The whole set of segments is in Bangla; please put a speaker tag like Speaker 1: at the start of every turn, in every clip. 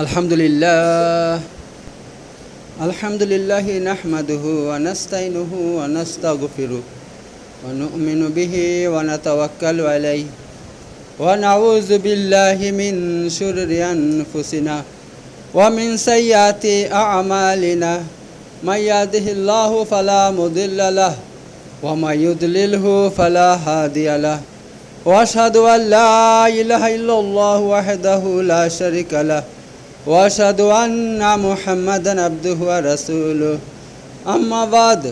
Speaker 1: अल्हम्दुलिल्लाह नहमदुहु व नस्तईनुहु व नस्तगफिरुहु व नु'मिनु बिहि व नतवक्कलु अलैहि व नऊज़ु बिल्लाहि मिन शुरुरि अनफुसिना व मिन सय्यिआति अअमालिना मन यहदिहिल्लाहु फला मुदिल्ल लहु व मन युद्लिलहु फला हादिय लहु व अशहदु अन ला इलाहा इल्लल्लाहु वहदहु ला शरीका लहु व अशहदु अन्ना मुहम्मदन अब्दुहु व रसूलुहु अम्मा बाद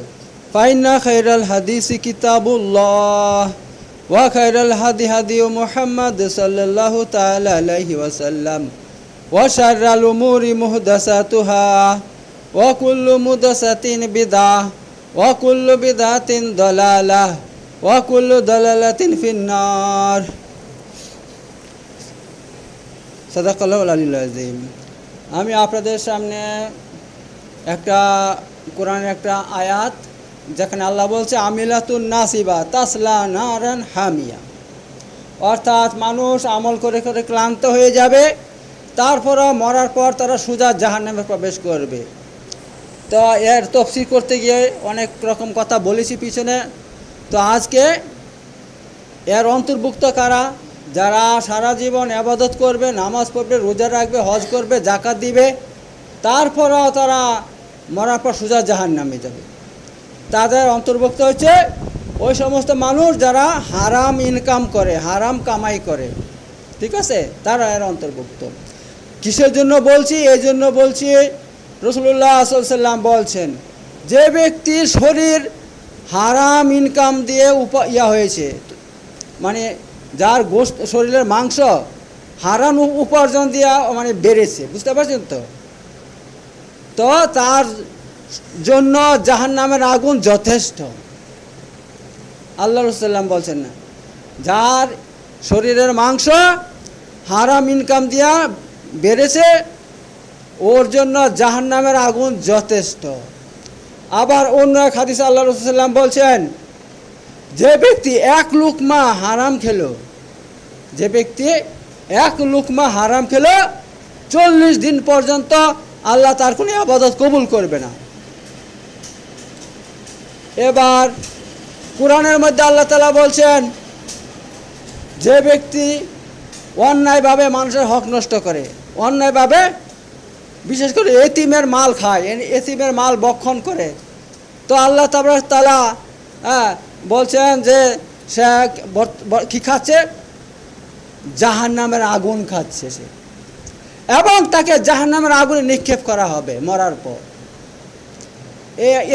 Speaker 1: फ़इन्न खैरल हदीसि किताबुल्लाह व खैरल हदी हदी मुहम्मद सल्लल्लाहु तआला अलैहि वसल्लम व शर्रल उमूरि मुहदसातुहा व कुल्लु मुहदसातिन बिदअह व कुल्लु बिदअतिन दलालह व कुल्लु दलालतिन फिन्नार। सदाकाल्लाहुल अलियुल अज़ीम। আমি আপনাদের সামনে একটা কোরআনের একটা আয়াত যেখানে আল্লাহ বলছে আমিলাতুন নাসিবা তাসলা নারান হামিয়া, অর্থাৎ মানুষ আমল করে করে ক্লান্ত হয়ে যাবে, তারপরও মরার পর তারা সোজা জাহান্নামে প্রবেশ করবে। তো এর তফসির করতে গিয়ে অনেক রকম কথা বলেছি পিছনে। তো আজকে এর অন্তর্ভুক্ত কারা, যারা সারা জীবন ইবাদত করবে, নামাজ পড়বে, রোজা রাখবে, হজ করবে, যাকাত দিবে, তারপরেও তারা মরার পর সোজা জাহান্নামে যাবে। তাদের অন্তর্ভুক্ত হচ্ছে ওই সমস্ত মানুষ যারা হারাম ইনকাম করে, হারাম কামাই করে, ঠিক আছে, তারা এর অন্তর্ভুক্ত। কিসের জন্য বলছি? এই জন্য বলছি, রাসূলুল্লাহ সাল্লাল্লাহু আলাইহি ওয়াসাল্লাম বলছেন, যে ব্যক্তির শরীর হারাম ইনকাম দিয়ে হয়েছে, মানে যার গোশত শরীরের মাংস হারাম উপার্জন দিয়া মানে বেড়েছে, বুঝতে পারছেন তো, তো তার জন্য জাহান্নামের আগুন যথেষ্ট। আল্লাহ রাসূলুল্লাহ বলছেন না, যার শরীরের মাংস হারাম ইনকাম দিয়া বেড়েছে ওর জন্য জাহান্নামের আগুন যথেষ্ট। আবার অন্য এক হাদিসে আল্লাহ রাসূলুল্লাহ বলছেন, যে ব্যক্তি এক লুকমা হারাম খেলো, যে ব্যক্তি এক লুকমা হারাম খেলো 40 দিন পর্যন্ত আল্লাহ তার কোনো ইবাদত কবুল করবে না। এবার কোরআনের মধ্যে আল্লাহ তাআলা বলছেন, যে ব্যক্তি অন্যায়ভাবে মানুষের হক নষ্ট করে, অন্যায়ভাবে বিশেষ করে এতিমের মাল খায়, এতিমের মাল ভক্ষণ করে, তো আল্লাহ তাআলা বলছেন যে সে কি খাচ্ছে? জাহান্নামের আগুন খাচ্ছে সে, এবং তাকে জাহান্নামের আগুনে নিক্ষেপ করা হবে মরার পর।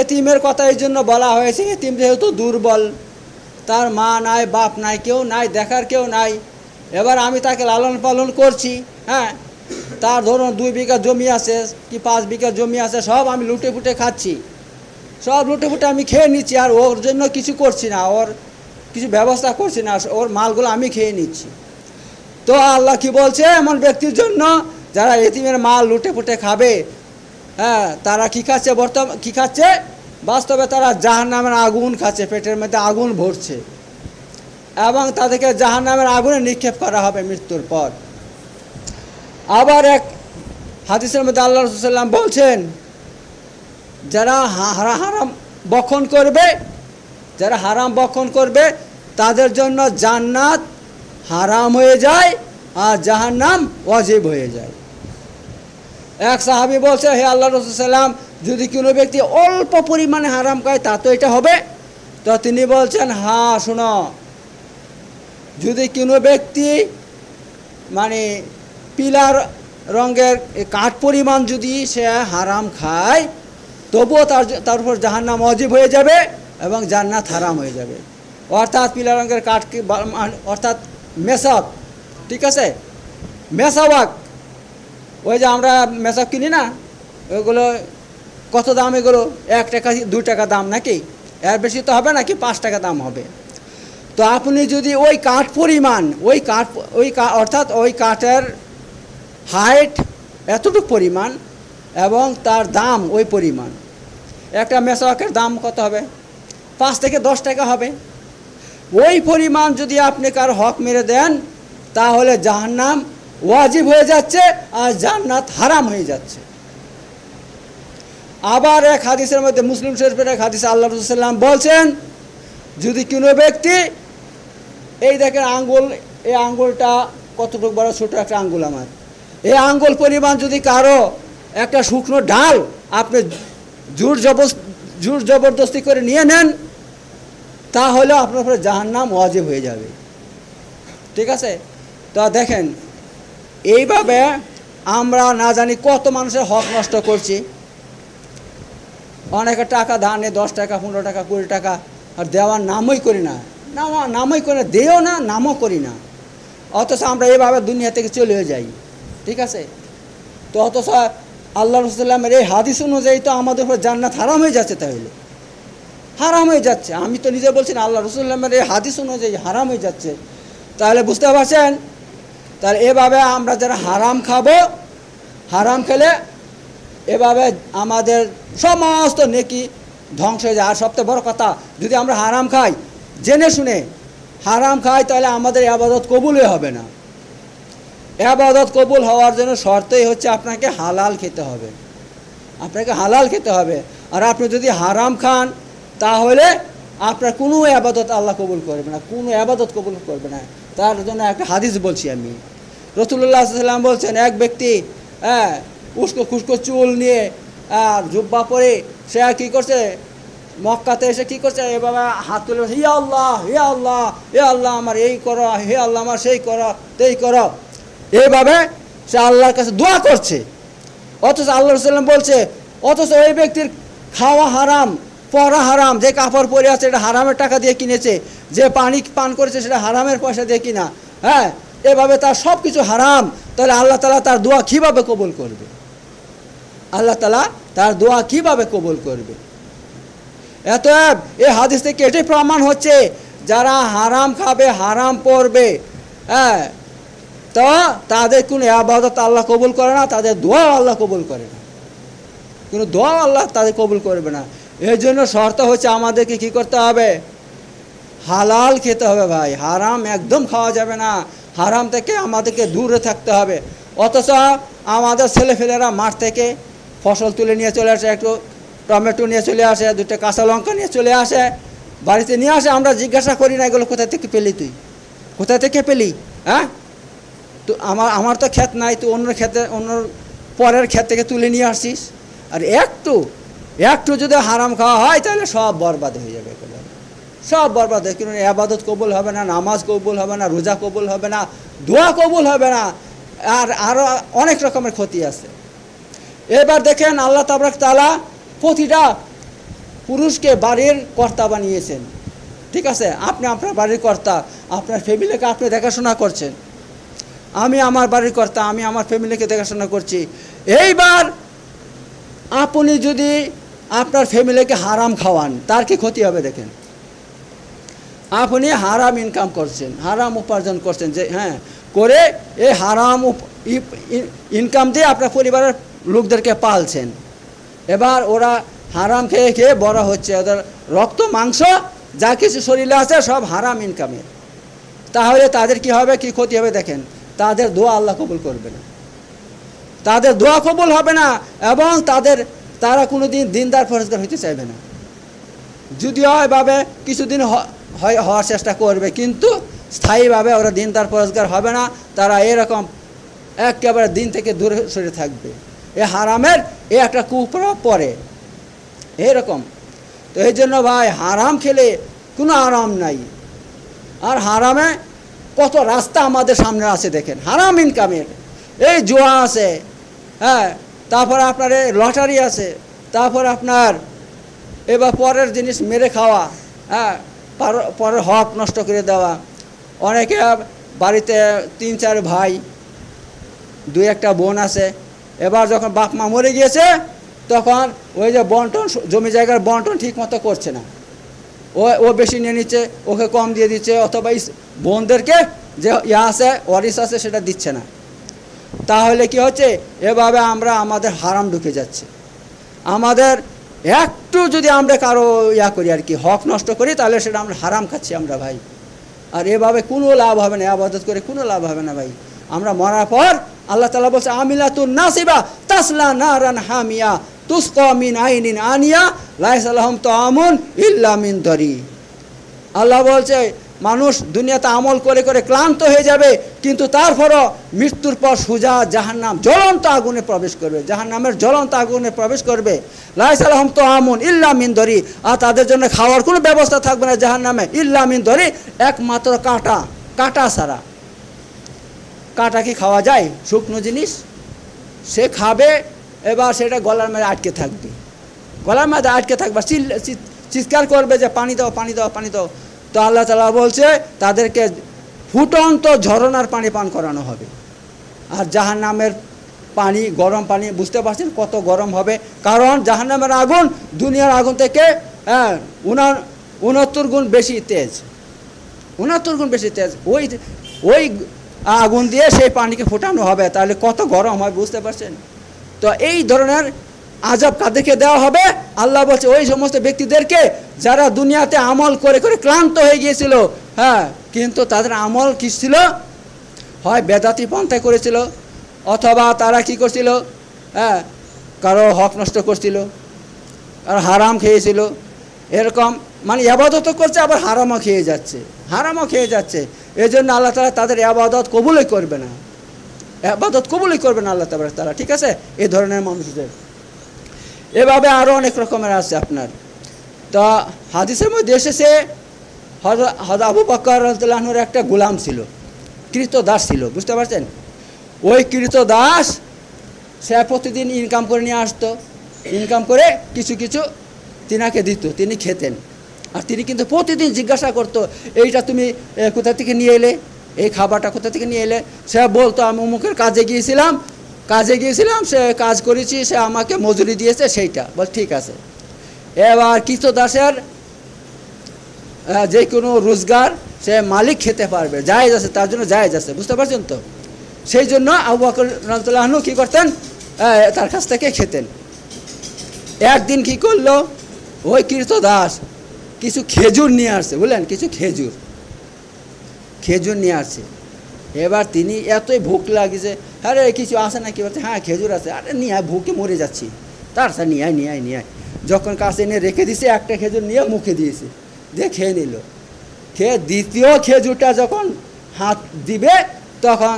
Speaker 1: এতিমের কথা এই জন্য বলা হয়েছে, এতিম যেহেতু দুর্বল, তার মা নাই, বাপ নাই, কেউ নাই, দেখার কেউ নাই। এবার আমি তাকে লালন পালন করছি, হ্যাঁ, তার ধরুন 2 বিঘা জমি আছে কি 5 বিঘা জমি আছে, সব আমি লুটে ফুটে খাচ্ছি, সব লুটে ফুটে আমি খেয়ে নিচ্ছি, আর ওর জন্য কিছু করছি না, ওর কিছু ব্যবস্থা করছি না, ওর মালগুলো আমি খেয়ে নিচ্ছি। তো আল্লাহ কি বলছে, এমন ব্যক্তির জন্য যারা এতিমের মাল লুটে ফুটে খাবে, হ্যাঁ, তারা কি খাচ্ছে? কি খাচ্ছে? বাস্তবে তারা জাহান্নামের আগুন খাচ্ছে, পেটের মধ্যে আগুন ভরছে, এবং তাদেরকে জাহান্নামের আগুনে নিক্ষেপ করা হবে মৃত্যুর পর। আবার এক হাদিসের মধ্যে আল্লাহ রাসূলুল্লাহ সাল্লাল্লাহু আলাইহি ওয়াসাল্লাম বলছেন, যারা হারাম ভক্ষণ করবে, যারা হারাম ভক্ষণ করবে তাদের জন্য জান্নাত হারাম হয়ে যায় আর জাহান্নাম ওয়াজিব হয়ে যায়। এক সাহাবী বলছে, হে আল্লাহর রাসূল সাল্লাল্লাহু আলাইহি ওয়াসাল্লাম, যদি কোনো ব্যক্তি অল্প পরিমাণে হারাম খায় তা তো এটা হবে? তো তিনি বলছেন, হ্যাঁ শোনো, যদি কোনো ব্যক্তি মানে পিলার রঙের কাঠ পরিমাণ যদি সে হারাম খায়, তবুও তার উপর জাহান্নাম ওয়াজিব হয়ে যাবে এবং জান্নাত হারাম হয়ে যাবে। অর্থাৎ পিলা রঙের কাঠ, অর্থাৎ মেসাক, ঠিক আছে, মেসাওয়াক, ওই যে আমরা মেসাক কিনি না, ওইগুলো কত দাম? এগুলো 1 টাকা 2 টাকা দাম, নাকি এর বেশি তো হবে নাকি, 5 টাকা দাম হবে। তো আপনি যদি ওই কাঠ পরিমাণ, অর্থাৎ ওই কাঠের হাইট এতটুকু পরিমাণ এবং তার দাম ওই পরিমাণ, একটা মেসাওয়াকের দাম কত হবে? 5 থেকে 10 টাকা হবে। ওই পরিমাণ যদি আপনি কার হক মেরে দেন, তাহলে জাহান্নাম ওয়াজিব হয়ে যাচ্ছে আর জান্নাত হারাম হয়ে যাচ্ছে। আবার এক হাদিসের মধ্যে, মুসলিম শরীফের এক হাদিসে আল্লাহ রাসূল সাল্লাল্লাহু আলাইহি ওয়াসাল্লাম বলছেন, যদি কোনো ব্যক্তি, এই দেখেন আঙ্গুল, এই আঙ্গুলটা কতটুকু বড়, ছোট একটা আঙ্গুল আমার, এই আঙ্গুল পরিমাণ যদি কারো একটা শুকনো ডাল আপনি জোর জবরদস্তি করে নিয়ে নেন, তাহলে আপনার উপরে জাহান্নাম ওয়াজিব হয়ে যাবে। ঠিক আছে? তো দেখেন, এইভাবে আমরা না জানি কত মানুষের হক নষ্ট করছি। অনেকে টাকা ধানে 10 টাকা 15 টাকা 20 টাকা, আর দেওয়ার নামই করি না, নামই করে দেও না, নামও করি না, অথচ আমরা এইভাবে দুনিয়া থেকে চলে যাই। ঠিক আছে? তো অথচ আল্লাহ রাসূল সাল্লাল্লাহু আলাইহি ওয়াসাল্লামের এই হাদিস অনুযায়ী তো আমাদের উপর জান্নাত হারাম হয়ে যাচ্ছে। তাহলে হারাম হয়ে যাচ্ছে, আমি তো নিজে বলছি না, আল্লাহ রাসূল সাল্লাল্লাহু আলাইহি ওয়াসাল্লামের এই হাদিস অনুযায়ী হারাম হয়ে যাচ্ছে। তাহলে বুঝতে পারছেন? তাহলে এভাবে আমরা যারা হারাম খাবো, হারাম খেলে এভাবে আমাদের সমস্ত নেকি ধ্বংস হয়ে যায়। আর সবচেয়ে বড় কথা, যদি আমরা হারাম খাই, জেনে শুনে হারাম খাই, তাহলে আমাদের ইবাদত কবুলই হবে না। ইবাদত কবুল হওয়ার জন্য শর্তই হচ্ছে আপনাকে হালাল খেতে হবে, আপনাকে হালাল খেতে হবে। আর আপনি যদি হারাম খান, তাহলে আপনার কোনো ইবাদত আল্লাহ কবুল করবে না, কোনো ইবাদত কবুল করবে না। তার জন্য একটা হাদিস বলছি আমি। রাসূলুল্লাহ সাল্লাল্লাহু আলাইহি ওয়াসাল্লাম বলছেন, এক ব্যক্তি উস্কো খুস্কো চুল নিয়ে আর জুব্বা পরে সে কী করছে, মক্কাতে এসে কী করছে, এভাবে হাত তুলে, হে আল্লাহ, হে আল্লাহ, হে আল্লাহ আমার এই করো, হে আল্লাহ আমার সেই করো, তেই করো, এইভাবে সে আল্লাহর কাছে দোয়া করছে। অথচ আল্লাহ রাসূল বলছে, অথচ ওই ব্যক্তির খাওয়া হারাম, পরা হারাম, যে কাপড় পরে আছে এটা হারামের টাকা দিয়ে কিনেছে, যে পানি পান করেছে সেটা হারামের পয়সা দিয়ে কিনা, এভাবে তার সব কিছু হারাম। তাহলে আল্লাহ তাআলা তার দোয়া কীভাবে কবুল করবে? আল্লাহ তাআলা তার দোয়া কীভাবে কবুল করবে? অতএব এই হাদিস থেকে এটাই প্রমাণ হচ্ছে, যারা হারাম খাবে, হারাম পড়বে, তো তাদের কোনো ইবাদত আল্লাহ কবুল করে না, তাদের দোয়া আল্লাহ কবুল করে না, কোনো দোয়া আল্লাহ তাদের কবুল করবে না। এর জন্য শর্ত হচ্ছে আমাদেরকে কী করতে হবে? হালাল খেতে হবে ভাই, হারাম একদম খাওয়া যাবে না, হারাম থেকে আমাদেরকে দূরে থাকতে হবে। অথচ আমাদের ছেলেফেলেরা মাঠ থেকে ফসল তুলে নিয়ে চলে আসে, একটু টমেটো নিয়ে চলে আসে, 2টা কাঁচা লঙ্কা নিয়ে চলে আসে, বাড়িতে নিয়ে আসে, আমরা জিজ্ঞাসা করি না এগুলো কোথা থেকে পেলি, তুই কোথা থেকে পেলি? তো আমার তো ক্ষেত নাই, তুই অন্য ক্ষেতে, অন্য পরের ক্ষেত থেকে তুলে নিয়ে আসছিস। আর একটু যদি হারাম খাওয়া হয়, তাহলে সব বরবাদ হয়ে যাবে, সব বরবাদ হয়ে, কিন্তু ইবাদত কবুল হবে না, নামাজ কবুল হবে না, রোজা কবুল হবে না, দোয়া কবুল হবে না, আর আরও অনেক রকমের ক্ষতি আছে। এবার দেখেন, আল্লাহ তাবারক তাআলা প্রতিটা পুরুষকে বাড়ির কর্তা বানিয়েছেন। ঠিক আছে? আপনি আপনার বাড়ির কর্তা, আপনার ফ্যামিলিকে আপনি দেখাশোনা করছেন, আমি আমার বাড়ির কর্তা, আমি আমার ফ্যামিলিকে দেখাশোনা করছি। এইবার আপনি যদি আপনার ফ্যামিলিকে হারাম খাওয়ান, তার কি ক্ষতি হবে? দেখেন, আপনি হারাম ইনকাম করছেন, হারাম উপার্জন করছেন, যে করে এই হারাম ইনকাম দিয়ে আপনার পরিবারের লোকদেরকে পালছেন। এবার ওরা হারাম খেয়ে খেয়ে বড় হচ্ছে, ওদের রক্ত মাংস যা কিছু শরীরে আছে সব হারাম ইনকামের। তাহলে তাদের কি হবে, কি ক্ষতি হবে? দেখেন, তাদের দোয়া আল্লাহ কবুল করবে না, তাদের দোয়া কবুল হবে না, এবং তারা কোনো দিন দিনদার পরেজগার হইতে চাইবে না। যদিও এভাবে কিছুদিন হওয়ার চেষ্টা করবে, কিন্তু স্থায়ীভাবে ওরা দিনদার পরেজগার হবে না, তারা এরকম একেবারে দিন থেকে দূরে সরে থাকবে। এ হারামের একটা কুপ্রভাব পড়ে এরকম। তো এই জন্য ভাই, হারাম খেলে কোনো আরাম নাই। আর হারামে কত রাস্তা আমাদের সামনে আছে দেখেন, হারাম ইনকামের। এই জুয়া আছে, তারপর আপনার লটারি আছে, তারপর আপনার এবার পরের জিনিস মেরে খাওয়া, পরের হক নষ্ট করে দেওয়া। অনেকে বাড়িতে 3-4 ভাই, 2-1টা বোন আছে, এবার যখন বাপ মা মরে গিয়েছে, তখন ওই যে বন্টন, জমি জায়গার বন্টন ঠিক মতো করছে না, ও বেশি নিয়ে নিচ্ছে, ওকে কম দিয়ে দিচ্ছে, অথবা বোনদেরকে যে আছে ওয়ারিস আছে সেটা দিচ্ছে না। তাহলে কি হচ্ছে, এভাবে আমরা আমাদের হারাম ঢুকে যাচ্ছে। আমাদের একটু যদি আমরা কারো করি আর কি, হক নষ্ট করি, তাহলে সেটা আমরা হারাম খাচ্ছি আমরা ভাই। আর এভাবে কোনো লাভ হবে না, ইবাদত করে কোনো লাভ হবে না ভাই। আমরা মরার পর আল্লাহ তাআলা বলছে আমিলাতুন নাসিবা তাসলা নারান হামিয়া তুসকা মিন আইনিন আনিয়া লাইসা লাহুম তাআমুন ইল্লা মিন দরি। আল্লাহ বলছে মানুষ দুনিয়াতে আমল করে করে ক্লান্ত হয়ে যাবে, কিন্তু তারপরও মৃত্যুর পর সোজা জাহান্নাম জ্বলন্ত আগুনে প্রবেশ করবে, জাহান্নামের জ্বলন্ত আগুনে প্রবেশ করবে। লাইসা লাহুম তাআমুন ইল্লা মিন দরি, আর তাদের জন্য খাওয়ার কোনো ব্যবস্থা থাকবে না জাহান্নামে, ইল্লা মিন দরি, একমাত্র কাঁটা, কাঁটা ছাড়া। কাঁটা কি খাওয়া যায়? শুকনো জিনিস সে খাবে, এবার সেটা গলার মধ্যে আটকে থাকবে, গলার মধ্যে আটকে থাকবে, চিৎকার করবে যে পানি দাও পানি দাও পানি দাও। তো আল্লাহ তাআলা বলছে তাদেরকে ফুটন্ত ঝরনার পানি পান করানো হবে। আর জাহান্নামের পানি, গরম পানি, বুঝতে পারছেন কত গরম হবে, কারণ জাহান্নামের আগুন দুনিয়ার আগুন থেকে 69 গুণ বেশি তেজ, 69 গুণ বেশি তেজ। ওই আগুন দিয়ে সেই পানিকে ফোটানো হবে, তাহলে কত গরম হয় বুঝতে পারছেন। তো এই ধরনের আযাব কাদেরকে দেওয়া হবে? আল্লাহ বলছে ওই সমস্ত ব্যক্তিদেরকে যারা দুনিয়াতে আমল করে করে ক্লান্ত হয়ে গিয়েছিল, হ্যাঁ, কিন্তু তাদের আমল কি ছিল? হয় বেদাতি পন্থায় করেছিল, অথবা তারা কি করছিল, হ্যাঁ, কারো হক নষ্ট করছিল, আর হারাম খেয়েছিল, এরকম মানে ইবাদতও করছে আবার হারামও খেয়ে যাচ্ছে, হারামও খেয়ে যাচ্ছে। এই জন্য আল্লাহ তাআলা তাদের ইবাদত কবুলই করবে না, ইবাদত কবুলই করবে না আল্লাহ তাআলা, ঠিক আছে, এই ধরনের মানুষদের। এভাবে আরও অনেক রকমের আছে আপনার। তো হাদিসের মধ্যে এসেছে হযরত আবু বকর রাদিয়াল্লাহু আনহুর একটা গোলাম ছিল, কৃতদাস ছিল, বুঝতে পারছেন। ওই কৃতদাস সে প্রতিদিন ইনকাম করে নিয়ে আসতো, ইনকাম করে কিছু কিছু তিনাকে দিত, তিনি খেতেন। আর তিনি কিন্তু প্রতিদিন জিজ্ঞাসা করতো এইটা তুমি কোথা থেকে নিয়ে এলে, এই খাবারটা কোথা থেকে নিয়ে এলে। সে বলতো আমি অমুকের কাজে গিয়েছিলাম, সে কাজ করেছি, সে আমাকে মজুরি দিয়েছে, সেইটা বল ঠিক আছে। এবার কৃতদাসের যে কোনো রোজগার সে মালিক খেতে পারবে, জায়েজ আছে, তার জন্য জায়েজ আছে, বুঝতে পারছেন তো। সেই জন্য আবু বকর রাদিয়াল্লাহু আনহু কী করতেন, তার কাছ থেকে খেতেন। একদিন কি করলো, ওই কৃতদাস কিছু খেজুর নিয়ে আসছে, বুঝলেন, কিছু খেজুর নিয়ে আসছে। এবার তিনি এতই ভুক লাগিছে, আরে কিছু আছে না, কি বলছে, হ্যাঁ খেজুর আছে, আরে নিয়ে আয়, ভুকে মরে যাচ্ছি, তার স্যার নিয়ে আয়। যখন কাছে এনে রেখে দিছে, একটা খেজুর নিয়ে মুখে দিয়েছে, দিয়ে খেয়ে নিল। খেয়ে দ্বিতীয় খেজুরটা যখন হাত দিবে, তখন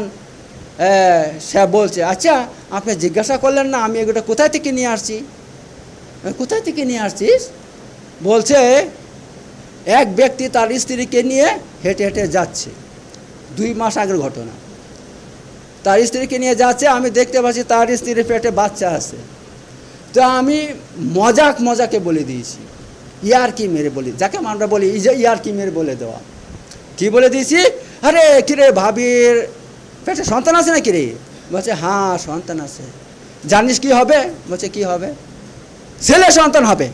Speaker 1: সে বলছে আচ্ছা আপনি জিজ্ঞাসা করলেন না আমি এগুলো কোথায় থেকে নিয়ে আসছি, কোথায় থেকে নিয়ে আসছিস? বলছে এক ব্যক্তি তার স্ত্রীকে নিয়ে হেঁটে হেঁটে যাচ্ছে, 2 মাস আগের ঘটনা। তার স্ত্রীকে নিয়ে যাচ্ছে, আমি দেখতে পাচ্ছি তার স্ত্রীর পেটে বাচ্চা আছে। তো আমি মজাকে বলে দিয়েছি, ইয়ারকি মেরে বলি, যাকে আমরা বলি ইয়ারকি মেরে বলে দেওয়া। কি বলে দিয়েছি, আরে কিরে ভাবির পেটে সন্তান আছে না কিরে? বলছে হ্যাঁ সন্তান আছে। জানিস কি হবে? বলছে কি হবে? ছেলে সন্তান হবে।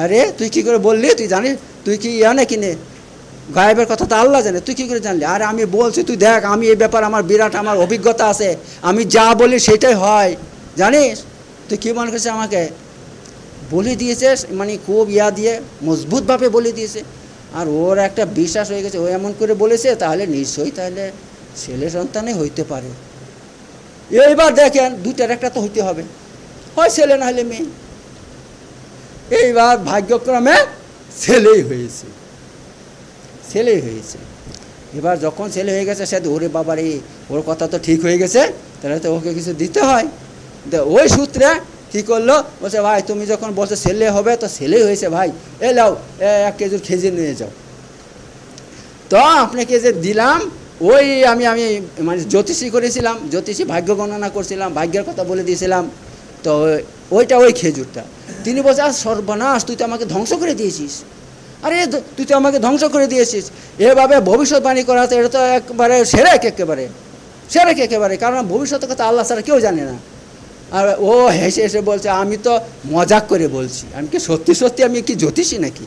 Speaker 1: আরে তুই কি করে বললি? তুই জানিস, তুই কি নাকি নে, গায়েবের কথা তো আল্লাহ জানে, তুই কী করে জানলি? আরে আমি বলছি, তুই দেখ, আমি এই ব্যাপার আমার বিরাট আমার অভিজ্ঞতা আছে, আমি যা বলি সেটাই হয়, জানিস? তুই কী মনে করছিস আমাকে? বলে দিয়েছে, মানে খুব দিয়ে মজবুতভাবে বলে দিয়েছে। আর ওর একটা বিশ্বাস হয়ে গেছে, ও এমন করে বলেছে, তাহলে নিশ্চয়ই তাহলে ছেলে সন্তানে হইতে পারে। এইবার দেখেন, দুটার একটা তো হইতে হবে, হয় ছেলে না হলে মেয়ে। এইবার ভাগ্যক্রমে ছেলেই হয়েছে। এবার যখন ছেলে হয়ে গেছে, সে ওরে বাবার ওর কথা তো ঠিক হয়ে গেছে, তাহলে তো ওকে কিছু দিতে হয়। ওই সূত্রে কী করলো, বলছে ভাই তুমি যখন বলছো ছেলে হবে, তো ছেলেই হয়েছে ভাই, এ লাও 1 কেজির খেজুর নিয়ে যাও। তো আপনাকে যে দিলাম, ওই আমি মানে জ্যোতিষী করেছিলাম, জ্যোতিষী ভাগ্য গণনা করছিলাম, ভাগ্যের কথা বলে দিয়েছিলাম। তো ওই খেজুরটা তিনি বলছে আর সর্বনাশ, তুই তো আমাকে ধ্বংস করে দিয়েছিস। আরে তুই তো আমাকে ধ্বংস করে দিয়েছিস। এভাবে ভবিষ্যৎবাণী করা, এটা তো একবারে সেরেক, একেবারে, কারণ ভবিষ্যতের কথা আল্লাহ ছাড়া কেউ জানে না। আর ও হেসে বলছে আমি তো মজাক করে বলছি, আমি কি সত্যি আমি কি জ্যোতিষী নাকি?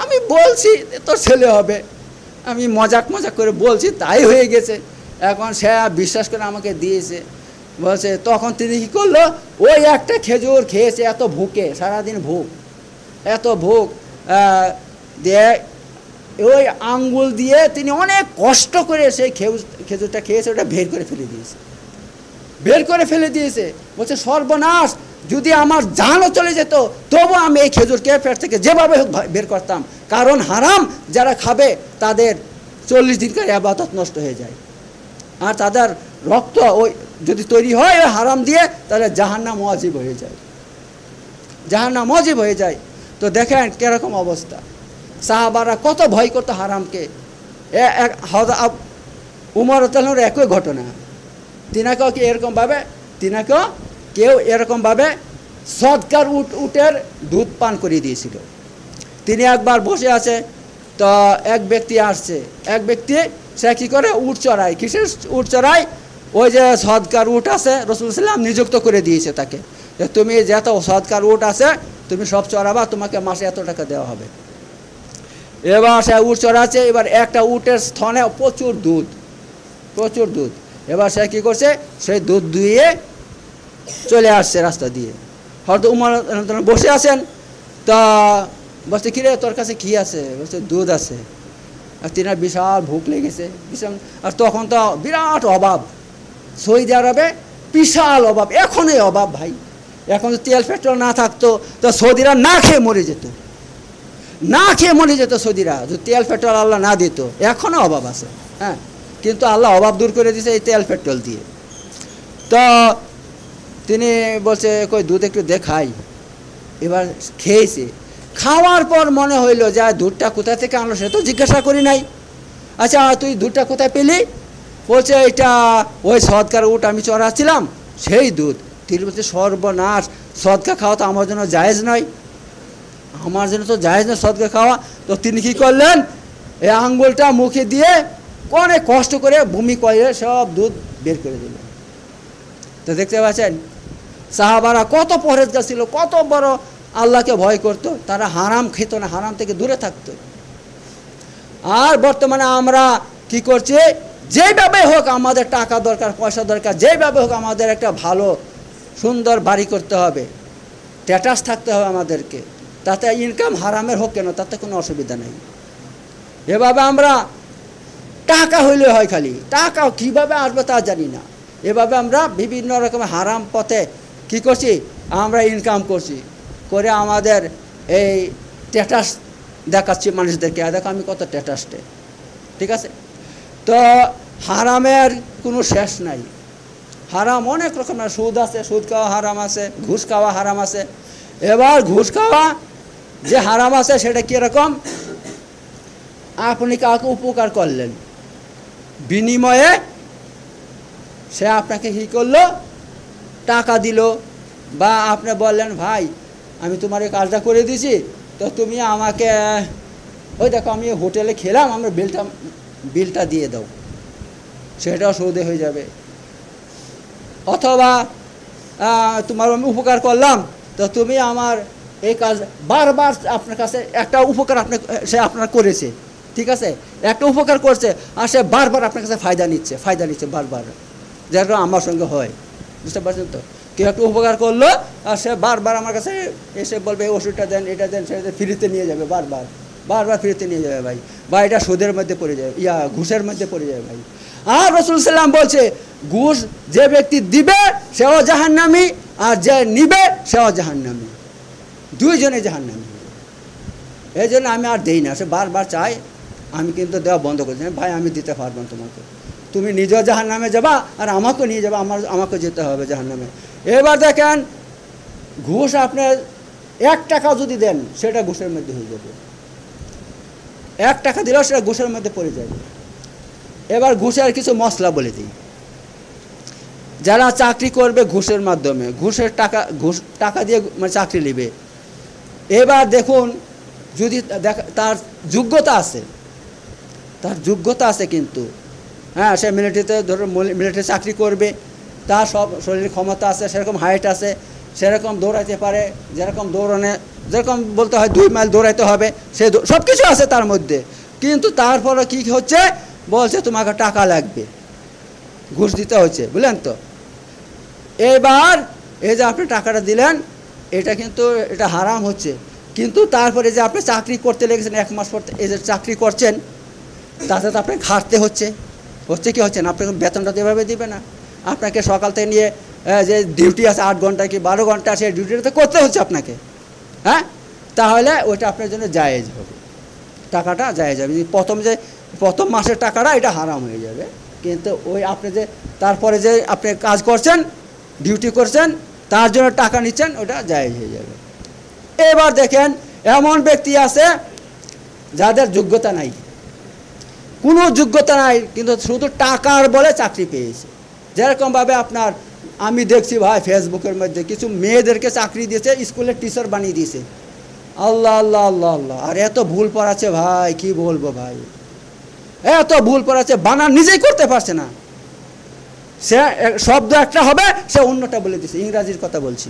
Speaker 1: আমি বলছি তোর ছেলে হবে, আমি মজাক করে বলছি, তাই হয়ে গেছে। এখন সে বিশ্বাস করে আমাকে দিয়েছে। বলছে তখন তিনি কী করলো, ওই একটা খেজুর খেয়েছে, এত ভুকে, সারাদিন এত ভুক দিয়ে ওই আঙ্গুল দিয়ে তিনি অনেক কষ্ট করে সেই খেজুরটা খেয়েছে, ওটা বের করে ফেলে দিয়েছে, বের করে ফেলে দিয়েছে। বলছে সর্বনাশ, যদি আমার জানও চলে যেত তবু আমি এই খেজুরকে পেট থেকে যেভাবে হোক বের করতাম, কারণ হারাম যারা খাবে তাদের 40 দিনকার ইবাদত নষ্ট হয়ে যায়, আর তাদের রক্ত ওই যদি তৈরি হয় ওই হারাম দিয়ে, তাহলে জাহান্নাম ওয়াজিব হয়ে যায়, জাহান্নাম ওয়াজিব হয়ে যায়। তো দেখেন কিরকম অবস্থা, সাহাবারা কত ভয় করতো হারামকে। উমর রাদিয়াল্লাহু একই ঘটনা, তিনাকেও কি এরকমভাবে, তিনাকেও কেউ এরকমভাবে সদকার উটের দুধ পান করিয়ে দিয়েছিল। তিনি একবার বসে আছে, তো এক ব্যক্তি আসছে, এক ব্যক্তি সে কী করে উট চড়ায়, কিসের উট চড়ায়, ওই যে সদকার উট আছে, রাসূলুল্লাহ সাল্লাল্লাহু আলাইহি ওয়াসাল্লাম নিযুক্ত করে দিয়েছে তাকে, যে তুমি যত সদকার উট আছে তুমি সব চড়াবা, তোমাকে মাসে এত টাকা দেওয়া হবে। এবার সে উট চড়াচ্ছে, এবার একটা উটের স্তনে প্রচুর দুধ, প্রচুর দুধ। এবার সে কী করছে, সেই দুধ দুইয়ে চলে আসছে রাস্তা দিয়ে। হয়তো উমর বসে আছেন, তা বলছে কিরে তোর কাছে কী আছে, বলছে দুধ আছে। আর তিনার বিশাল ভুক লেগেছে, বিশাল, আর তখন তো বিরাট অভাব, সৌদি আরবে বিশাল অভাব, এখনই অভাব ভাই। এখন যদি তেল পেট্রোল না থাকতো তো সৌদিরা না খেয়ে মরে যেত, না খেয়ে মরে যেত সৌদিরা, যদি তেল পেট্রোল আল্লাহ না দিত। এখনও অভাব আছে, হ্যাঁ, কিন্তু আল্লাহ অভাব দূর করে দিয়েছে এই তেল পেট্রোল দিয়ে। তো তিনি বলছে কই দুধ একটু দেখাই। এবার খেয়েছে, খাওয়ার পর মনে হইলো যে দুধটা কোথা থেকে আনলো সে তো জিজ্ঞাসা করি নাই। আচ্ছা তুই দুধটা কোথায় পেলি? বলছে এটা ওই সদকার উট আমি চড়াচ্ছিলাম সেই দুধ। তিনি বলছে সর্বনাশ, সদকা খাওয়া তো আমার জন্য জায়েজ নয়, আমার জন্য তো জায়েজ নয় সদকা খাওয়া। তো তিনি কী করলেন, এই আঙ্গুলটা মুখে দিয়ে অনেক কষ্ট করে বমি করে সব দুধ বের করে দিলেন। তো দেখতে পাচ্ছেন সাহাবারা কত পরহেজগার ছিল, কত বড় আল্লাহকে ভয় করতো, তারা হারাম খেত না, হারাম থেকে দূরে থাকতো। আর বর্তমানে আমরা কি করছি, যেভাবে হোক আমাদের টাকা দরকার, পয়সা দরকার, যেভাবে হোক আমাদের একটা ভালো সুন্দর বাড়ি করতে হবে, স্ট্যাটাস থাকতে হবে আমাদেরকে, তাতে ইনকাম হারামের হোক কেন তাতে কোনো অসুবিধা নেই। এভাবে আমরা টাকা হইলে হয়, খালি টাকা কীভাবে আসবে তা জানি না, এভাবে আমরা বিভিন্ন রকমের হারাম পথে কি করছি, আমরা ইনকাম করছি, করে আমাদের এই স্ট্যাটাস দেখাচ্ছি মানুষদেরকে, দেখো আমি কত স্ট্যাটাসটে, ঠিক আছে। তো হারামের কোনো শেষ নাই, হারাম অনেক রকমের, সুদ আছে, সুদ খাওয়া হারাম আছে, ঘুষ খাওয়া হারাম আছে। এবার ঘুষ খাওয়া যে হারাম আছে সেটা কীরকম, আপনি কাউকে উপকার করলেন, বিনিময়ে সে আপনাকে কী করলো, টাকা দিল, বা আপনি বললেন ভাই আমি তোমার এই কাজটা করে দিয়েছি, তো তুমি আমাকে ওই দেখো আমি হোটেলে খেলাম, আমার বিলটা দিয়ে দাও, সেটাও সৌদে হয়ে যাবে। অথবা তোমার আমি উপকার করলাম, তো তুমি আমার এই কাজ বারবার, আপনার কাছে একটা উপকার সে আপনার করেছে, ঠিক আছে, একটা উপকার করছে, আর সে বারবার আপনার কাছে ফায়দা নিচ্ছে বারবার, যেটা আমার সঙ্গে হয়, বুঝতে পারছেন তো। কেউ একটু উপকার করলো আর সে বারবার আমার কাছে এসে বলবে এই ওষুধটা দেন, এটা দেন, সেটা ফ্রিতে নিয়ে যাবে, বারবার ফ্রিতে নিয়ে যাবে ভাই, বা এটা সুদের মধ্যে পড়ে যাবে, ঘুষের মধ্যে পড়ে যাবে ভাই। আর রাসূলুল্লাহ সাল্লাল্লাহু আলাইহি ওয়াসাল্লাম বলছে ঘুষ যে ব্যক্তি দিবে সেও জাহান্নামী, আর যে নিবে সেও জাহান্নামী, দুইজনে জাহান্নামী। এই জন্য আমি আর দেই না, সে বারবার চাই, আমি কিন্তু দেওয়া বন্ধ করছি, ভাই আমি দিতে পারবো না তোমাকে, তুমি নিজেও জাহান্নামে যাবা আর আমাকেও নিয়ে যাবা, আমাকে যেতে হবে জাহান্নামে। এবার দেখেন ঘুষ আপনার 1 টাকা যদি দেন সেটা ঘুষের মধ্যে হয়ে যাবে, 1 টাকা দিলেও সেটা ঘুষের মধ্যে পড়ে যাবে। এবার ঘুষের কিছু মশলা বলে দিই, যারা চাকরি করবে ঘুষের মাধ্যমে, ঘুষ টাকা দিয়ে মানে চাকরি নেবে, এবার দেখুন যদি তার যোগ্যতা আছে, কিন্তু হ্যাঁ সে মিলিটারিতে ধরুন মিলিটারি চাকরি করবে, তার সব শরীরের ক্ষমতা আছে, সেরকম হাইট আছে, সেরকম দৌড়াইতে পারে, যেরকম বলতে হয় 2 মাইল দৌড়াইতে হবে, সে সব কিছু আছে তার মধ্যে, কিন্তু তারপরে কি হচ্ছে, বলছে তোমাকে টাকা লাগবে, ঘুষ দিতে হচ্ছে, বুঝলেন তো। এবার এই যে আপনি টাকাটা দিলেন, এটা কিন্তু এটা হারাম হচ্ছে, কিন্তু তারপরে যে আপনি চাকরি করতে লেগেছেন 1 মাস পর এই যে চাকরি করছেন, তাতে তো আপনাকে খাটতে হচ্ছে কি হচ্ছে না, আপনাকে বেতনটা তো এভাবে দিবে না। আপনাকে সকাল থেকে নিয়ে যে ডিউটি আছে 8 ঘন্টা কি 12 ঘন্টা, সেই ডিউটিটা তো করতে হচ্ছে আপনাকে, হ্যাঁ? তাহলে ওইটা আপনার জন্য জায়েজ হবে, টাকাটা জায়েজ হবে। প্রথম মাসের টাকাটা এটা হারাম হয়ে যাবে, কিন্তু ওই আপনি যে তারপরে যে আপনি কাজ করছেন, ডিউটি করছেন, তার জন্য টাকা নিচ্ছেন, ওটা জায়েজ হয়ে যাবে। এবার দেখেন এমন ব্যক্তি আছে যাদের যোগ্যতা নাই, কোনো যোগ্যতা নাই, কিন্তু শুধু টাকার বলে চাকরি পেয়েছে। যেরকমভাবে আপনার আমি দেখছি ভাই ফেসবুকের মধ্যে কিছু মেয়েদেরকে চাকরি দিয়েছে, স্কুলের টিচার বানিয়ে দিয়েছে। আল্লাহ আল্লাহ আল্লাহ আল্লাহ, আর এত ভুল পড়াচ্ছে ভাই, কি বলবো ভাই, এত ভুল পড়াচ্ছে, বানান নিজেই করতে পারছে না। সে শব্দ একটা হবে, সে অন্যটা বলে দিচ্ছে, ইংরাজির কথা বলছি,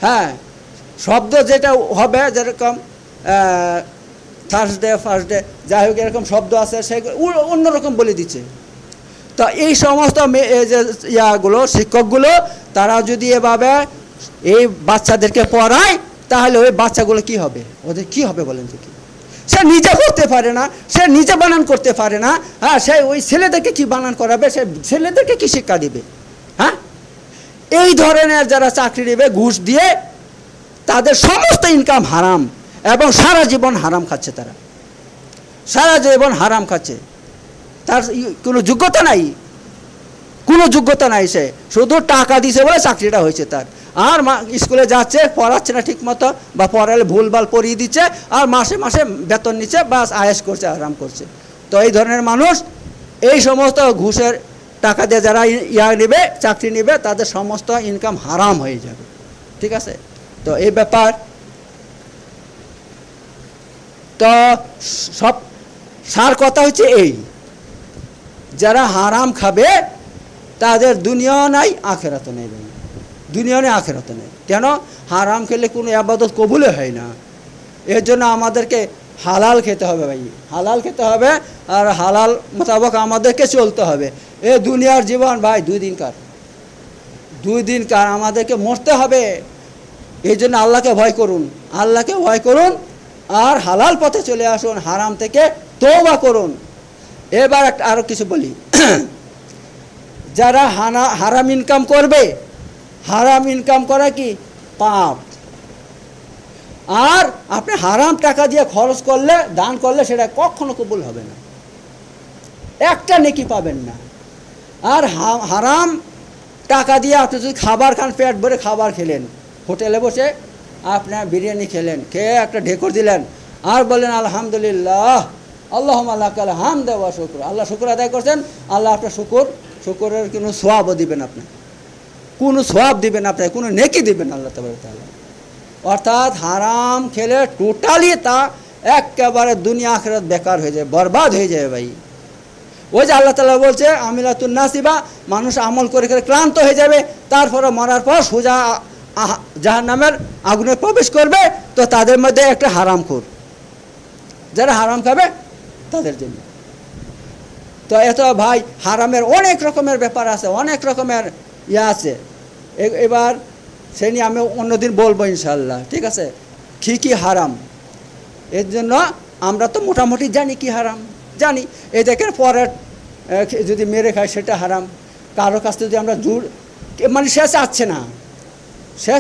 Speaker 1: হ্যাঁ, শব্দ যেটা হবে, যেরকম থার্সডে ফার্স্টডে যাই হোক এরকম শব্দ আছে, সেগুলো অন্যরকম বলে দিচ্ছে। তো এই সমস্ত যে ইয়াগুলো শিক্ষকগুলো, তারা যদি এভাবে এই বাচ্চাদেরকে পড়ায়, তাহলে ওই বাচ্চাগুলো কি হবে, ওদের কি হবে বলেন তো? কি সে নিজে করতে পারে না, সে নিজে বানান করতে পারে না, হ্যাঁ, সে ওই ছেলেদেরকে কি বানান করাবে, সে ছেলেদেরকে কি শিক্ষা দিবে? হ্যাঁ, এই ধরনের যারা চাকরি নেবে ঘুষ দিয়ে, তাদের সমস্ত ইনকাম হারাম, এবং সারা জীবন হারাম খাচ্ছে, তারা সারা জীবন হারাম খাচ্ছে। তার কোনো যোগ্যতা নাই, কোনো যোগ্যতা নাই, সে শুধু টাকা দিছে বলে চাকরিটা হয়েছে তার। আর স্কুলে যাচ্ছে, পড়াচ্ছে না ঠিক মতো, বা পড়ালে ভুলভাল পড়িয়ে দিচ্ছে, আর মাসে মাসে বেতন নিচ্ছে, বাস আয়েশ করছে, আরাম করছে। তো এই ধরনের মানুষ, এই সমস্ত ঘুষের টাকা দিয়ে যারা নেবে, চাকরি নেবে, তাদের সমস্ত ইনকাম হারাম হয়ে যাবে, ঠিক আছে? তো এই ব্যাপার, তো সব সার কথা হচ্ছে এই, যারা হারাম খাবে তাদের দুনিয়া নাই আখেরাত নেই, দুনিয়া নেই আখেরাত নেই। কেন? হারাম খেলে কোনো ইবাদত কবুলে হয় না। এর জন্য আমাদেরকে হালাল খেতে হবে ভাই, হালাল খেতে হবে, আর হালাল মোতাবেক আমাদেরকে চলতে হবে। এ দুনিয়ার জীবন ভাই 2 দিনকার, আমাদেরকে মরতে হবে। এই জন্য আল্লাহকে ভয় করুন, আল্লাহকে ভয় করুন, আর হালাল পথে চলে আসুন, হারাম থেকে তওবা করুন। এবার আরও কিছু বলি, যারা হারাম ইনকাম করবে, হারাম ইনকাম করা কি পাপ, আর আপনি হারাম টাকা দিয়ে খরচ করলে, দান করলে, সেটা কখনো কবুল হবে না, একটা নেকি পাবেন না। আর হারাম টাকা দিয়ে আপনি যদি খাবার খান, পেট ভরে খাবার খেলেন, হোটেলে বসে আপনার বিরিয়ানি খেলেন, খেয়ে একটা ঢেকুর দিলেন, আর বললেন আলহামদুলিল্লাহ, আল্লাহুম্মা লাকাল হামদ ওয়া শুকর, আল্লাহ শুকর আদায় করছেন, আল্লাহ আপনার শুকরের কোনো সওয়াবও দিবেন, আপনি কোনো সওয়াব দিবেন, আপনার কোনো নেকি দিবেন আল্লাহ তাবারক তাআলা। অর্থাৎ হারাম খেলে টোটালি তা একেবারে দুনিয়া আখিরাত বেকার হয়ে যায়, বরবাদ হয়ে যায় ভাই। ওই যে আল্লাহ তাআলা বলছে আমিলাতুন নাসিবা, মানুষ আমল করে করে ক্লান্ত হয়ে যাবে, তারপরে মরার পর সোজা জাহান্নামের আগুনে প্রবেশ করবে। তো তাদের মধ্যে একটা হারামখোর, যারা হারাম খাবে তাদের জন্য। তো এত ভাই হারামের অনেক রকমের ব্যাপার আছে, অনেক রকমের আছে। এবার সে নিয়ে আমি অন্যদিন বলবো ইনশাল্লাহ, ঠিক আছে? কি হারাম, এর জন্য আমরা তো মোটামুটি জানি কি হারাম, জানি। এই দেখেন পরের যদি মেরে খাই সেটা হারাম, কারো কাছ থেকে যদি আমরা মানে সে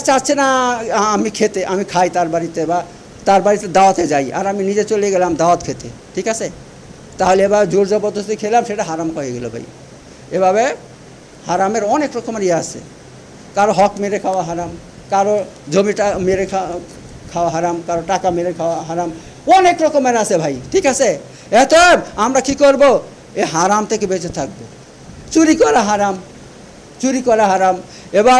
Speaker 1: চাচ্ছে না আমি খাই তার বাড়িতে, বা তার বাড়িতে দাওয়াতে যাই, আর আমি নিজে চলে গেলাম দাওয়াত খেতে, ঠিক আছে? তাহলে এবার জোর জবরদস্তি খেলাম, সেটা হারাম হয়ে গেল ভাই। এভাবে হারামের অনেক রকমের আছে, কারো হক মেরে খাওয়া হারাম, কারো জমিটা মেরে খাওয়া হারাম, কারো টাকা মেরে খাওয়া হারাম, অনেক রকমের আছে ভাই, ঠিক আছে? এত আমরা কি করব, এই হারাম থেকে বেঁচে থাকবো। চুরি করা হারাম, এবার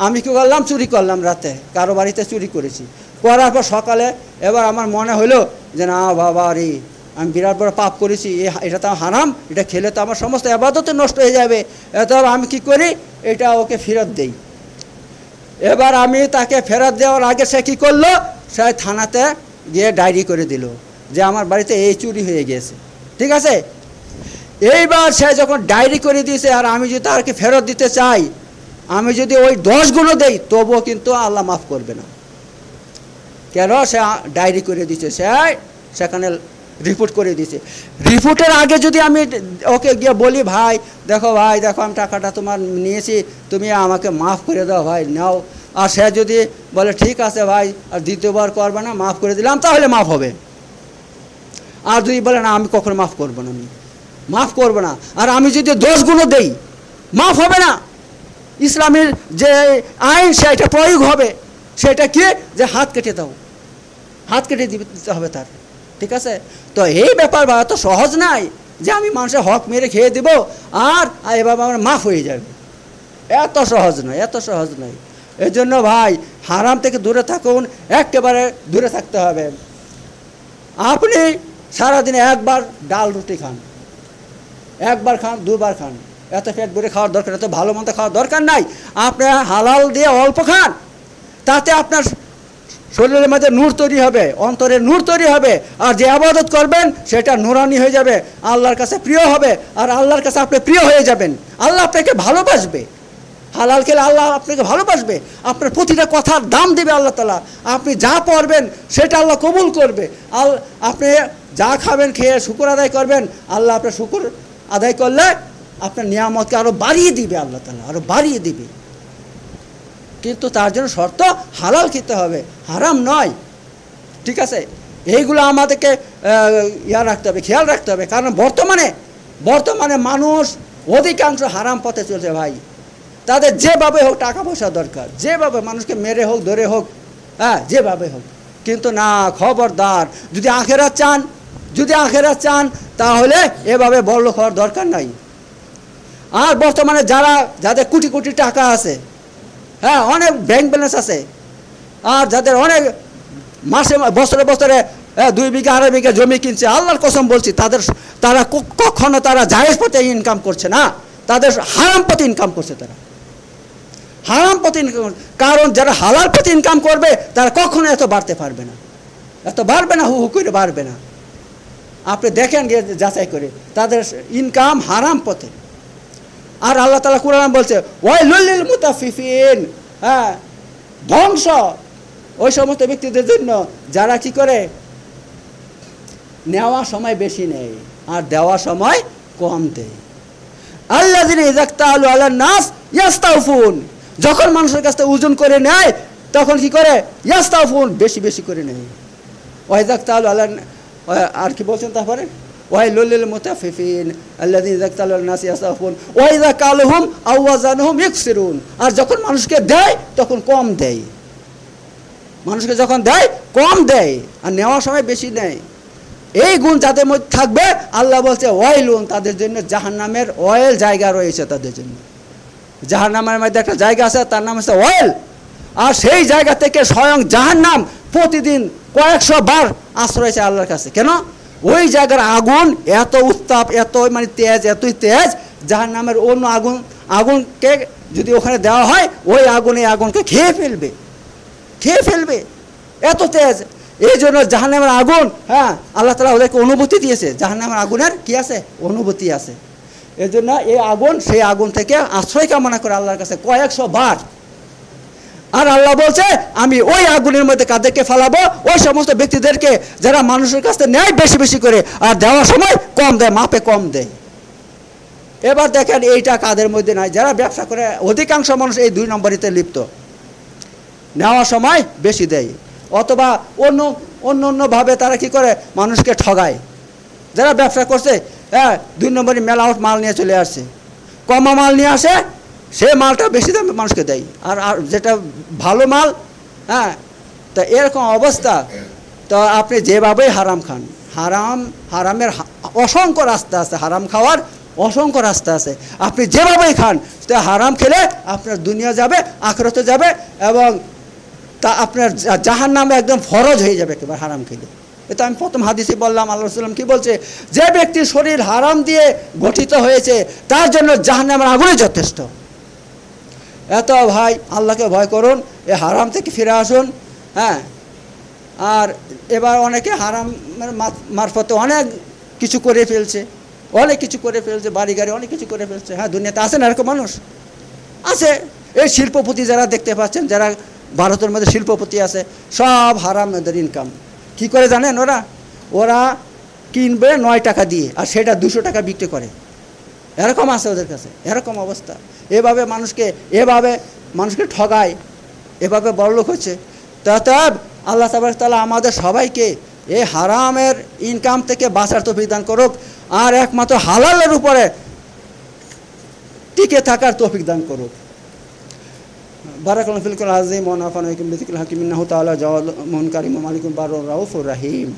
Speaker 1: আমি কি করলাম, চুরি করলাম, রাতে কারো বাড়িতে চুরি করেছি, করার পর সকালে এবার আমার মনে হলো যে না বাবা রে, আমি বিরাট বড় পাপ করেছি, এটা তো হারাম, এটা খেলে তো আমার সমস্ত ইবাদত নষ্ট হয়ে যাবে। তবে আমি কি করি, এটা ওকে ফেরত দেই। এবার আমি তাকে ফেরত দেওয়ার আগে সে কী করলো, সে থানাতে গিয়ে ডায়েরি করে দিল যে আমার বাড়িতে এই চুরি হয়ে গেছে, ঠিক আছে? এইবার সে যখন ডায়েরি করে দিয়েছে, আর আমি যদি তাকে ফেরত দিতে চাই, আমি যদি ওই 10 গুণও দেই, তবুও কিন্তু আল্লাহ মাফ করবে না। কেন? সে ডায়েরি করে দিচ্ছে, সেখানে রিপোর্ট করে দিচ্ছে। রিপোর্টের আগে যদি আমি ওকে গিয়ে বলি, ভাই দেখো আমি টাকাটা তোমার নিয়েছি, তুমি আমাকে মাফ করে দাও ভাই, নাও, আর সে যদি বলে ঠিক আছে ভাই আর দ্বিতীয়বার করবে না, মাফ করে দিলাম, তাহলে মাফ হবে। আর যদি বলে না আমি কখনো মাফ করবো না, আমি মাফ করবো না, আর আমি যদি দোষগুলো দেই, মাফ হবে না। ইসলামের যে আইন সেটা প্রয়োগ হবে, সেটা কি? যে হাত কেটে দাও, হাত কেটে দিতে হবে তার, ঠিক আছে? তো এই ব্যাপার বা এত সহজ নাই যে আমি মানুষের হক মেরে খেয়ে দেবো আর এভাবে আমার মাফ হয়ে যাবে, এত সহজ নয়, এত সহজ নয়। এই জন্য ভাই হারাম থেকে দূরে থাকুন, একেবারে দূরে থাকতে হবে। আপনি সারাদিনে একবার ডাল রুটি খান, একবার খান, দুবার খান, এত পেট ভরে খাওয়ার দরকার, এত ভালো মন্দ খাওয়ার দরকার নাই। আপনি হালাল দিয়ে অল্প খান, তাতে আপনার শরীরের মধ্যে নূর তৈরি হবে, অন্তরে নূর তৈরি হবে, আর যে ইবাদত করবেন সেটা নূরানি হয়ে যাবে, আল্লাহর কাছে প্রিয় হবে, আর আল্লাহর কাছে আপনি প্রিয় হয়ে যাবেন। আল্লাহ আপনাকে ভালোবাসবে, হালাল খেলে আল্লাহ আপনাকে ভালোবাসবে, আপনার প্রতিটা কথার দাম দেবে আল্লাহ তাআলা। আপনি যা পড়বেন সেটা আল্লাহ কবুল করবে। আপনি যা খাবেন খেয়ে শুকর আদায় করবেন, আল্লাহ আপনার শুকর আদায় করলে আপনার নিয়ামতকে আরও বাড়িয়ে দিবে, আল্লাহ তাআলা আরও বাড়িয়ে দিবে। কিন্তু তার জন্য শর্ত হালাল খেতে হবে, হারাম নয়, ঠিক আছে? এইগুলো আমাদেরকে রাখতে হবে, খেয়াল রাখতে হবে। কারণ বর্তমানে মানুষ অধিকাংশ হারাম পথে চলছে ভাই। তাদের যেভাবে হোক টাকা পয়সা দরকার, যেভাবে মানুষকে মেরে হোক ধরে হোক, হ্যাঁ যেভাবে হোক, কিন্তু না, খবরদার, যদি আখেরাত চান তাহলে এভাবে বড়লোক হওয়ার দরকার নাই। আর বর্তমানে যাদের কোটি কোটি টাকা আছে, হ্যাঁ অনেক ব্যাংক ব্যালেন্স আছে, আর যাদের অনেক বছরে 2 বিঘা 2.5 বিঘা জমি কিনছে, আল্লাহর কসম বলছি তারা কখনো জায়েজ পথে ইনকাম করছে না, তাদের হারাম পথে ইনকাম করছে, তারা হারাম পথে ইনকাম। কারণ যারা হালাল পথে ইনকাম করবে তারা কখনো এত বাড়তে পারবে না, হু করে বাড়বে না। আপনি দেখেন গিয়ে যাচাই করে, তাদের ইনকাম হারাম পথে। আর আল্লাহ তাআলা কুরআন বলছে ওয়াইলুল লিল মুতাফফিফিন, হ্যাঁ ধ্বংস ওই সমস্ত ব্যক্তিদের জন্য যারা কি করে, নেওয়া সময় বেশি নেয় আর দেওয়া সময় কম দেয়। আল্লাযিনা ইযা ইক্তালু আলান নাস ইয়াস্তাউফুন, যখন মানুষের কাছে ওজন করে নেয় তখন কি করে, ইয়াস্তাউফুন, বেশি বেশি করে নেয়। ওয়া ইযা ইক্তালু আলান, আর কি বলছেন তারপরে, ওয়াইলুল লিল মুতাফফিফিন আল্লাযিনা ইযা ইক্তালু আলান নাস ইয়াস্তাউফুন ওয়া ইযা কালুহুম আও ওয়াজানুহুম ইকসিরুন, আর যখন মানুষকে দেয় তখন কম দেয়, মানুষকে যখন দেয় কম দেয় আর নেওয়ার সময় বেশি নেয়। এই গুণ যাদের মধ্যে থাকবে, আল্লাহ বলছে ওয়াইলুন, তাদের জন্য জাহান্নামের অয়েল জায়গা রয়েছে, তাদের জন্য জাহান্নামের মধ্যে একটা জায়গা আছে, তার নাম হচ্ছে অয়েল। আর সেই জায়গা থেকে স্বয়ং জাহান্নাম প্রতিদিন কয়েকশো বার আশ্রয় চায় আল্লাহর কাছে। কেন? ওই জায়গার আগুন এত উত্তাপ, এত তেজ, এতই তেজ, জাহান্নামের অন্য আগুনকে যদি ওখানে দেওয়া হয়, ওই আগুনকে খেয়ে ফেলবে, এত তেজ। এই জন্য জাহান্নামের আগুন, হ্যাঁ আল্লাহ তাআলা ওদেরকে অনুভূতি দিয়েছে, জাহান্নামের আগুনের কি আছে, অনুভূতি আছে। এই জন্য সেই আগুন থেকে আশ্রয় কামনা করে আল্লাহর কাছে কয়েকশো বার। আর আল্লাহ বলছে আমি ওই আগুনের মধ্যে কাদেরকে ফেলাবো, ওই সমস্ত ব্যক্তিদেরকে যারা মানুষের কাছে নেয় বেশি বেশি করে আর দেওয়ার সময় কম দেয়, মাপে কম দেয়। এবার দেখেন এইটা কাদের মধ্যে নাই, যারা ব্যবসা করে, অধিকাংশ মানুষ এই 2 নম্বরিতে লিপ্ত, নেওয়ার সময় বেশি দেয়, অথবা অন্যভাবে তারা কি করে, মানুষকে ঠগায়। যারা ব্যবসা করছে, হ্যাঁ 2 নম্বরই মেলাউট মাল নিয়ে চলে আসছে, কমা মাল নিয়ে আসে, সে মালটা বেশি দামে মানুষকে দেয়, আর যেটা ভালো মাল, হ্যাঁ তা এরকম অবস্থা। তো আপনি যেভাবেই হারাম খান, হারামের অসংখ্য রাস্তা আছে, হারাম খাওয়ার অসংখ্য রাস্তা আছে। আপনি যেভাবেই খান, হারাম খেলে আপনার দুনিয়া যাবে, আখিরাতে যাবে, এবং তা আপনার জাহান্নামে একদম ফরজ হয়ে যাবে একেবারে হারাম খেলে। এটা আমি প্রথম হাদিসে বললাম, আল্লাহ রাসূল কি বলছে, যে ব্যক্তির শরীর হারাম দিয়ে গঠিত হয়েছে তার জন্য জাহান্নামের আগুনই যথেষ্ট। এত ভাই আল্লাহকে ভয় করুন, এ হারাম থেকে ফিরে আসুন। হ্যাঁ, আর এবার অনেকে হারামের মারফতে অনেক কিছু করে ফেলছে, বাড়ি গাড়ি অনেক কিছু করে ফেলছে। হ্যাঁ, দুনিয়াতে আছে না এরকম মানুষ? আছে। এই শিল্পপতি যারা দেখতে পাচ্ছেন, যারা ভারতের মধ্যে শিল্পপতি আছে, সব হারাম এদের ইনকাম। কি করে জানেন? ওরা কিনবে 9 টাকা দিয়ে, আর সেটা 200 টাকা বিক্রি করে। এরকম আছে ওদের কাছে, এরকম অবস্থা। এভাবে মানুষকে ঠগায়, এভাবে বড়লোক হচ্ছে। অতএব আল্লাহ তাবারক তাআলা আমাদের সবাইকে এই হারামের ইনকাম থেকে বাঁচার তৌফিক দান করুক, আর একমাত্র হালালের উপরে টিকে থাকার তৌফিক দান করুক। বারাকাল্লাহু ফিকুল আযীম ওয়া নাফা'না বিকুম বিযিকরিল হাকীম ইন্নাহু তাআলা জাওয়াদুন কারীমুন মালিকুন বাররুর রাউফুর রহিম।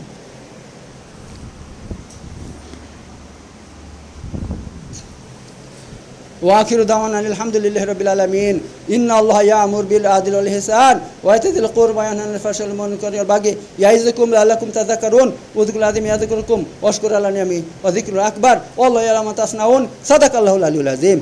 Speaker 1: وآخر دعوانا الحمد لله رب العالمين إن الله يأمر بالعدل والإحسان وإيتاء ذي القربى وينهى عن الفحشاء والمنكر والبغي يعظكم لعلكم تذكرون واذكروا العظيم يذكركم واشكروا على نعمه وذكر أكبر والله يعلم ما تصنعون صدق الله العلي العظيم.